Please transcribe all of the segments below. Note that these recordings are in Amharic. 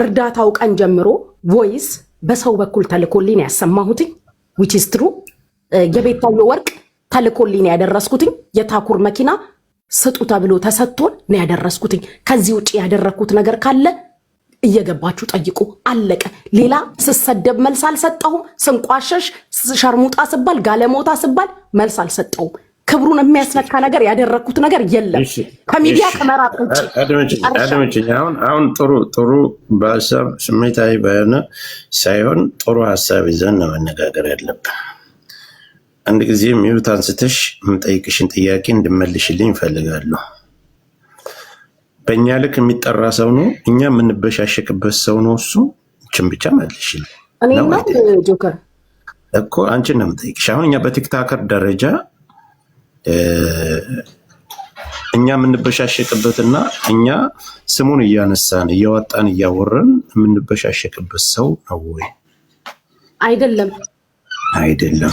እርዳታው ቀን ጀምሮ ቮይስ በሰው በኩል ተልኮልኝ ያሰማሁትኝ which is true የቤታዮ ወርቅ ተልኮልኝ ያደረስኩትኝ የታኩር መኪና ስጡ ተብሎ ተሰጥቶን ነው ያደረስኩትኝ ከዚህ ውጪ ያደረኩት ነገር ካለ እየገባችሁ ጠይቁ አለቀ ሌላ ስሰደብ መልስ አልሰጠሁም ስንቋሸሽ ሸርሙጣ ስባል ጋለሞታ ስባል መልስ አልሰጠሁም ክብሩን የሚያስነካ ነገር ያደረኩት ነገር የለም ከሚዲያ ከመራቅ ውጪ አድምጪኝ አሁን ጥሩ በሀሳብ ስሜታዊ በሆነ ሳይሆን ጥሩ ሀሳብ ይዘን ነው መነጋገር ያለብን አንድ ጊዜ ሚዩት አንስተሽ የምጠይቅሽን ጥያቄ እንድመልሽልኝ እፈልጋለሁ በእኛ ልክ የሚጠራ ሰው ነው እኛ የምንበሻሸቅበት ሰው ነው እሱ እችን ብቻ መልሽልኝ እኔና ጆከር እኮ አንቺን ነው የምጠይቅሽ አሁን እኛ በቲክታከር ደረጃ እኛ የምንበሻሸቅበትና እኛ ስሙን እያነሳን እያወጣን እያወረን የምንበሻሸቅበት ሰው ነው ወይ አይደለም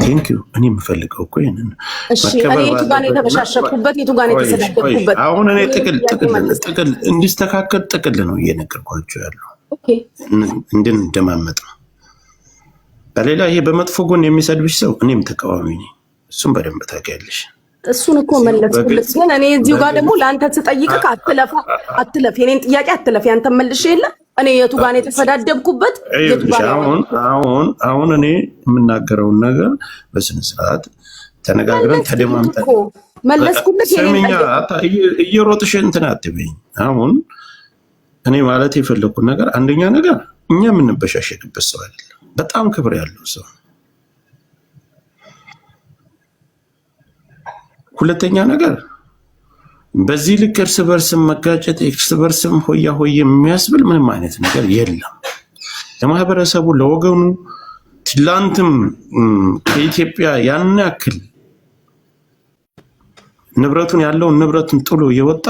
ቴንክ ዩ እኔ የምፈልገው እኮ ይሄንን እሺ እኔ የቱ ጋር ነው የተበሻሸቅኩበት የቱ ጋር ነው የተሰደብኩበት አሁን እኔ ጥቅል እንዲስተካከል ጥቅል ነው እየነገርኳቸው ያለው ኦኬ እንድንደማመጥ ነው በሌላ ይሄ በመጥፎ ጎን የሚሰድብሽ ሰው እኔም ተቃዋሚ ነኝ እሱም በደንብ ታውቂያለሽ እሱን እኮ መለስኩልህ ግን እኔ እዚሁ ጋር ደግሞ ለአንተ ተጠይቅክ አትለፍ የኔን ጥያቄ አትለፍ ያንተ መልሽ የለ እኔ የቱ ጋር ነው የተሰዳደብኩበት የቱ ጋር አሁን እኔ የምናገረውን ነገር በስነ ስርዓት ተነጋግረን ተደማምጠን መለስኩልህ የኔን እየሮጥሽ እንትን አትበይኝ አሁን እኔ ማለት የፈለኩት ነገር አንደኛ ነገር እኛ የምንበሻሸቅበት ሰው አይደለም በጣም ክብር ያለው ሰው ሁለተኛ ነገር በዚህ ልክ እርስ በርስም መጋጨት እርስ በርስም ሆያ ሆየ የሚያስብል ምንም አይነት ነገር የለም ለማህበረሰቡ ለወገኑ ትላንትም ከኢትዮጵያ ያን ያክል ንብረቱን ጥሎ የወጣ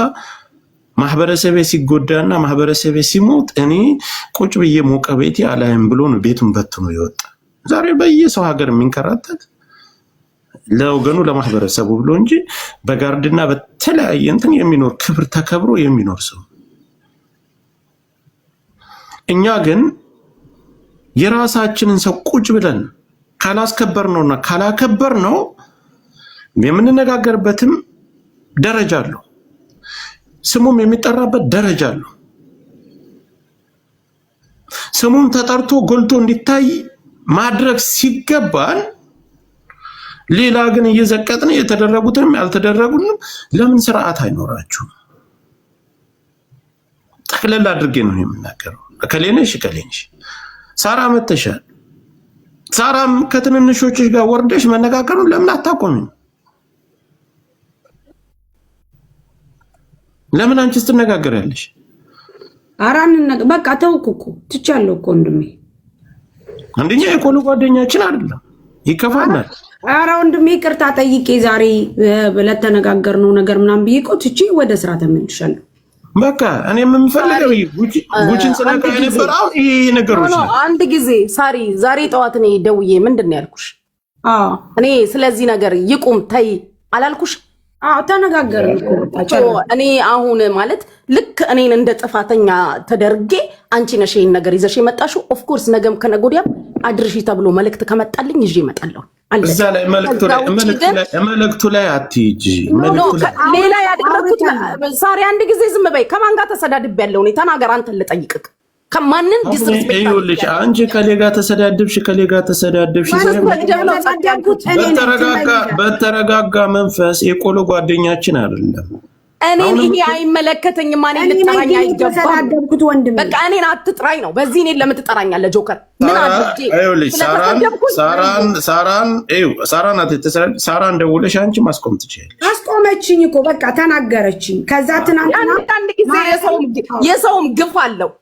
ማህበረሰቤ ሲጎዳና ማህበረሰቤ ሲሞት እኔ ቁጭ ብዬ ሞቀ ቤቴ አላይም ብሎ ነው ቤቱን በትኖ የወጣ ዛሬ በየሰው ሀገር የሚንከራተት ለወገኑ ለማህበረሰቡ ብሎ እንጂ በጋርድና በተለያየ እንትን የሚኖር ክብር ተከብሮ የሚኖር ሰው እኛ ግን የራሳችንን ሰው ቁጭ ብለን ካላስከበርነውና ካላከበርነው የምንነጋገርበትም ደረጃ አለው ስሙም የሚጠራበት ደረጃ አለው ስሙም ተጠርቶ ጎልቶ እንዲታይ ማድረግ ሲገባን ሌላ ግን እየዘቀጥን የተደረጉትም ያልተደረጉንም ለምን ስርዓት አይኖራችሁም ተከለላ አድርጌ ነው የምናገረው ከሌነሽ ሳራ መተሻል ሳራም ከትንንሾችሽ ጋር ወርደሽ መነጋገሩን ለምን አታቆሚም ለምን አንቺስ ትነጋገሪያለሽ አራን በቃ ተውኩኩ ትቻለሁ እኮ ወንድሜ አንደኛ የቆሎ ጓደኛችን አይደለም ይከፋናል አራ ወንድሜ ይቅርታ ጠይቄ ዛሬ ለተነጋገርነው ነገር ምናምን ቢቆ ትቺ ወደ ስራ ተመልሻለሁ በቃ እኔ የምፈልገው ጉቺን ስለካ የነበረው ይሄ ነገሮች ነው አንድ ጊዜ ሳሪ ዛሬ ጠዋት እኔ ደውዬ ምንድነው ያልኩሽ እኔ ስለዚህ ነገር ይቁም ታይ አላልኩሽ ተነጋገርን እኮ እኔ አሁን ማለት ልክ እኔን እንደ ጥፋተኛ ተደርጌ አንቺ ነሽ ይሄን ነገር ይዘሽ የመጣሽው ኦፍ ኮርስ ነገም ከነጎዲያም አድርሺ ተብሎ መልእክት ከመጣልኝ ይዤ እመጣለሁ እዛ ላይ መልእክቱ ላይ አትይጂ ሌላ ያደረኩት ሳሪ አንድ ጊዜ ዝም በይ ከማን ጋር ተሰዳድብ ያለው እኔ ተናገር አንተን ልጠይቅክ ከማንን ዲስሪስፔክት ይኸውልሽ አንቺ ከሌጋ ተሰዳድብሽ በተረጋጋ መንፈስ የቆሎ ጓደኛችን አይደለም እኔን ይሄ አይመለከተኝም ማን ልትጠራኝ አይገባም በቃ እኔን አትጥራኝ ነው በዚህ እኔን ለምን ትጠራኛለህ ጆከር ምን አድርጌ ይኸውልሽ ሳራን ሳራን ደውለሽ አንቺ ማስቆም ትችያለሽ አስቆመችኝ እኮ በቃ ተናገረችኝ ከዛ ትናንትና አንድ ጊዜ የሰውም ግፍ አለው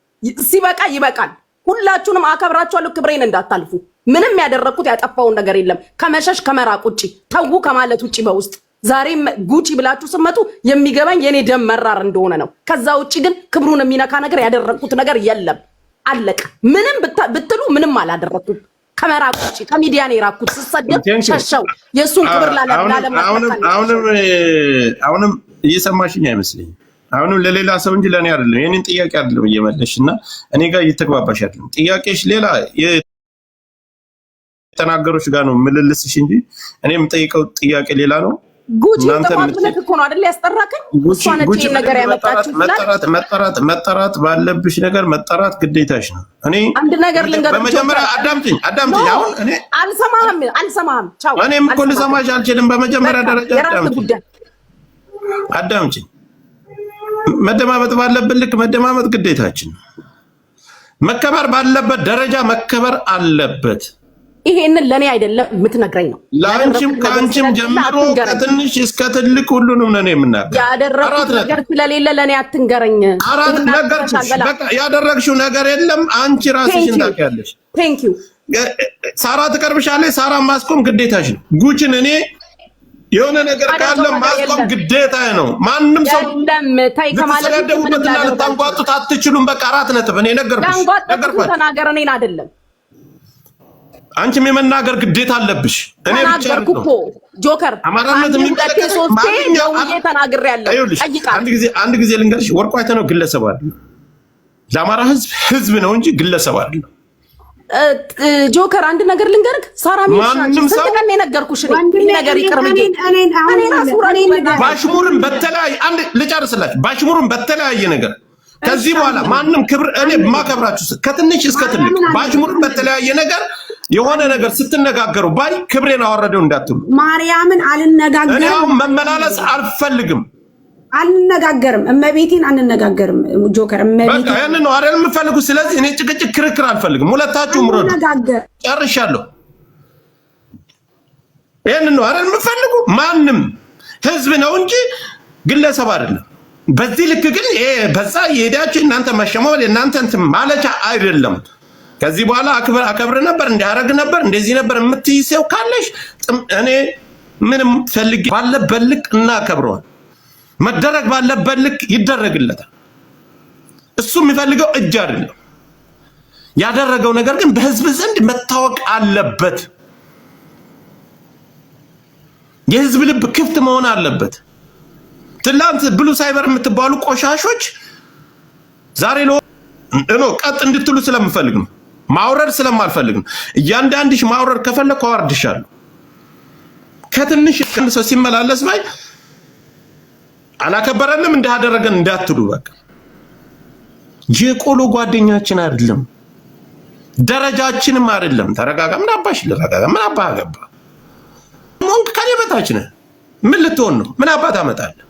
ሲበቃ ይበቃል ሁላችሁንም አከብራችኋለሁ ክብሬን እንዳታልፉ ምንም ያደረኩት ያጠፋውን ነገር የለም ከመሸሽ ከመራቅ ውጪ ተው ከማለት ውጪ በውስጥ ዛሬም ጉቺ ብላችሁ ስመጡ የሚገባኝ የኔ ደም መራር እንደሆነ ነው ከዛ ውጪ ግን ክብሩን የሚነካ ነገር ያደረኩት ነገር የለም አለቀ ምንም ብትሉ ምንም አላደረኩት ከመራቅ ውጪ ከሚዲያ ነው የራኩት ስሰደብ ሸሸው የሱን ክብር ላለማለማለም አሁንም እየሰማሽኝ አይመስልኝም አሁንም ለሌላ ሰው እንጂ ለኔ አይደለም። የኔን ጥያቄ አይደለም እየመለስሽና እኔ ጋር እየተግባባሽ አይደለም። ጥያቄሽ ሌላ የተናገሩሽ ጋር ነው ምልልስሽ እንጂ እኔ የምጠይቀው ጥያቄ ሌላ ነው። ጉቺ ተባብለክ እኮ ነው አይደል ያስጠራከኝ? እሷ ነች ነገር ያመጣችው። መጠራት ባለብሽ ነገር መጠራት ግዴታሽ ነው። እኔ አንድ ነገር ልንገርሽ። በመጀመሪያ አዳምጪኝ። አሁን እኔ አልሰማህም። ቻው። እኔም እኮ ልሰማሽ አልችልም። በመጀመሪያ ደረጃ አዳምጪኝ። መደማመጥ ባለብን ልክ መደማመጥ ግዴታችን ነው። መከበር ባለበት ደረጃ መከበር አለበት። ይሄንን ለኔ አይደለም የምትነግረኝ ነው። ለአንቺም ከአንቺም ጀምሮ ከትንሽ እስከ ትልቅ ሁሉንም ነው የምናገር። ያደረኩት ነገር ስለሌለ ለኔ አትንገረኝ። አራት ነገርኩሽ። በቃ ያደረግሽው ነገር የለም። አንቺ ራስሽን ታውቂያለሽ። ቴንክ ዩ። ሳራ ትቀርብሻለች። ሳራ ማስቆም ግዴታሽ ነው። ጉቺን እኔ የሆነ ነገር ካለ ማስቆም ግዴታ ነው። ማንም ሰው ልትሰዳደቡበትና ልታንጓጡት አትችሉም። በቃ አራት ነጥብ። እኔ ነገርኩሽ። ተናገር፣ እኔን አይደለም። አንቺም የመናገር ግዴታ አለብሽ። እኔ ብቻ ነው ጆከር አማራነት የሚመለከት አንድ ጊዜ ልንገርሽ፣ ወርቁ አይተነው ግለሰብ አይደለም። ለአማራ ህዝብ ነው እንጂ ግለሰብ አይደለም። ጆከር አንድ ነገር ልንገርክ፣ ሳራ ማንም ሰው ስንት ቀን የነገርኩሽ እኔ ነገር ይቅርብኝ። እኔ ራሱ ባሽሙርን በተለያየ አንድ ልጨርስላችሁ፣ ባሽሙርን በተለያየ ነገር ከዚህ በኋላ ማንም ክብር እኔ ማከብራችሁ ከትንሽ እስከ ትልቅ ባሽሙርን በተለያየ ነገር የሆነ ነገር ስትነጋገሩ ባይ ክብሬን አወረደው እንዳትሉ። ማርያምን አልነጋገርም። እኔ አሁን መመላለስ አልፈልግም። አልነጋገርም። እመቤቴን አንነጋገርም። ጆከር እመቤቴን በቃ ያን ነው አይደል የምፈልጉት። ስለዚህ እኔ ጭቅጭቅ ክርክር አልፈልግም። ሁለታችሁም ምሮጥ ጨርሻለሁ። ያን ነው አይደል የምፈልጉ። ማንም ህዝብ ነው እንጂ ግለሰብ አይደለም። በዚህ ልክ ግን በዛ የሄዳችሁ እናንተ መሸማወል እናንተ እንትን ማለቻ አይደለም። ከዚህ በኋላ አከብር ነበር እንዲያረግ ነበር እንደዚህ ነበር የምትይ ሰው ካለሽ እኔ ምንም ፈልጌ ባለበት ልክ እናከብረዋል። መደረግ ባለበት ልክ ይደረግለታል። እሱ የሚፈልገው እጅ አይደለም። ያደረገው ነገር ግን በህዝብ ዘንድ መታወቅ አለበት። የህዝብ ልብ ክፍት መሆን አለበት። ትላንት ብሉ ሳይበር የምትባሉ ቆሻሾች ዛሬ ነው ቀጥ እንድትሉ ስለምፈልግ ነው። ማውረድ ስለማልፈልግ ነው። እያንዳንድሽ ማውረድ ከፈለኩ አወርድሻለሁ። ከትንሽ እስከ ሰው ሲመላለስ ባይ አላከበረንም እንዳደረገን እንዳትሉ። በቃ የቆሎ ጓደኛችን አይደለም፣ ደረጃችንም አይደለም። ተረጋጋ። ምን አባሽ ልረጋጋ? ምን አባ ገባ? ሞንክ ከኔ በታች ነህ። ምን ልትሆን ነው? ምን አባት አመጣለህ?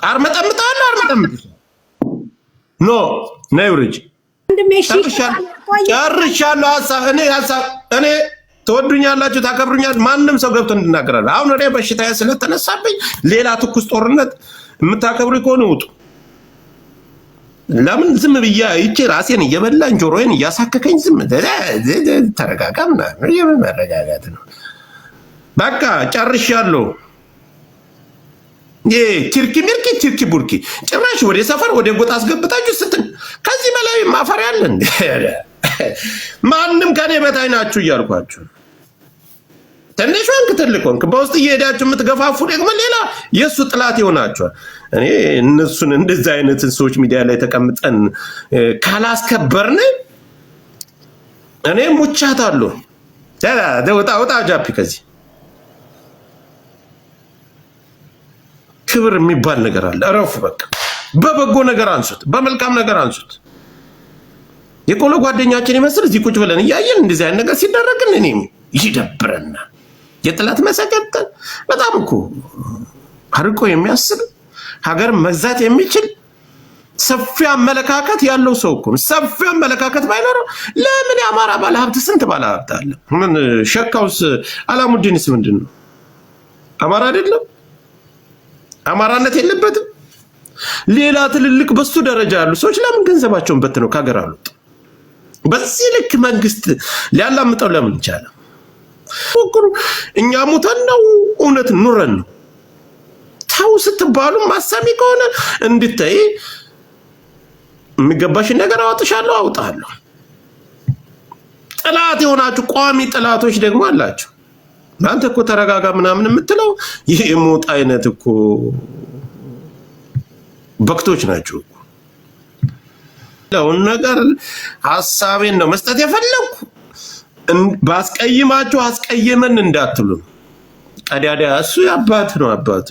አርመጠምጣለሁ ኖ ነይውርጅ ጨርሻለሁ። እኔ ተወዱኛላችሁ፣ ታከብሩኛል። ማንም ሰው ገብቶ እንድናገራለ። አሁን እኔ በሽታ ስለተነሳብኝ ሌላ ትኩስ ጦርነት የምታከብሩ ከሆነ ውጡ። ለምን ዝም ብያ ይቺ ራሴን እየበላኝ ጆሮዬን እያሳከከኝ ዝም ተረጋጋም ና መረጋጋት ነው። በቃ ጨርሻለሁ። ቲርኪ ሚርኪ ቲርኪ ቡርኪ ጭራሽ ወደ ሰፈር ወደ ጎጥ አስገብታችሁ ስትን ከዚህ በላይ ማፈሪያ አለ እንዴ? ማንም ከኔ በታይ ናችሁ እያልኳችሁ ትንሽ ወንክ ትልቅ ወንክ በውስጥ እየሄዳችሁ የምትገፋፉ ደግሞ ሌላ የእሱ ጥላት ይሆናችኋል። እኔ እነሱን እንደዚህ አይነት ሰዎች ሚዲያ ላይ ተቀምጠን ካላስከበርን እኔ ሙቻታለሁ። ወጣ ጃፒ ከዚህ ክብር የሚባል ነገር አለ። እረፉ በቃ። በበጎ ነገር አንሱት፣ በመልካም ነገር አንሱት። የቆሎ ጓደኛችን ይመስል እዚህ ቁጭ ብለን እያየን እንደዚህ አይነት ነገር ሲደረግን እኔ ይደብረናል። የጥላት መሰከተል በጣም እኮ አርቆ የሚያስብ ሀገር መግዛት የሚችል ሰፊ አመለካከት ያለው ሰው እኮ ነው። ሰፊ አመለካከት ባይኖረው ለምን የአማራ ባለሀብት ስንት ባለሀብት አለ። ምን ሸካውስ አላሙዲንስ ምንድን ነው? አማራ አይደለም? አማራነት የለበትም? ሌላ ትልልቅ በሱ ደረጃ ያሉ ሰዎች ለምን ገንዘባቸውን በትነው ከሀገር አሉት? በዚህ ልክ መንግስት ሊያላምጠው ለምን ይቻላል? እኛ ሞተን ነው እውነት ኑረን ነው። ታው ስትባሉ ማሳሚ ከሆነ እንድታይ የሚገባሽን ነገር አወጣሻለሁ፣ አውጣለሁ። ጥላት የሆናችሁ ቋሚ ጥላቶች ደግሞ አላችሁ። አንተ እኮ ተረጋጋ ምናምን የምትለው ይሄ ሞት አይነት እኮ በክቶች ናቸው። ለውን ነገር ሐሳቤን ነው መስጠት የፈለኩ። ባስቀይማችሁ አስቀየመን እንዳትሉ። ቀዳዳ እሱ አባት ነው አባቱ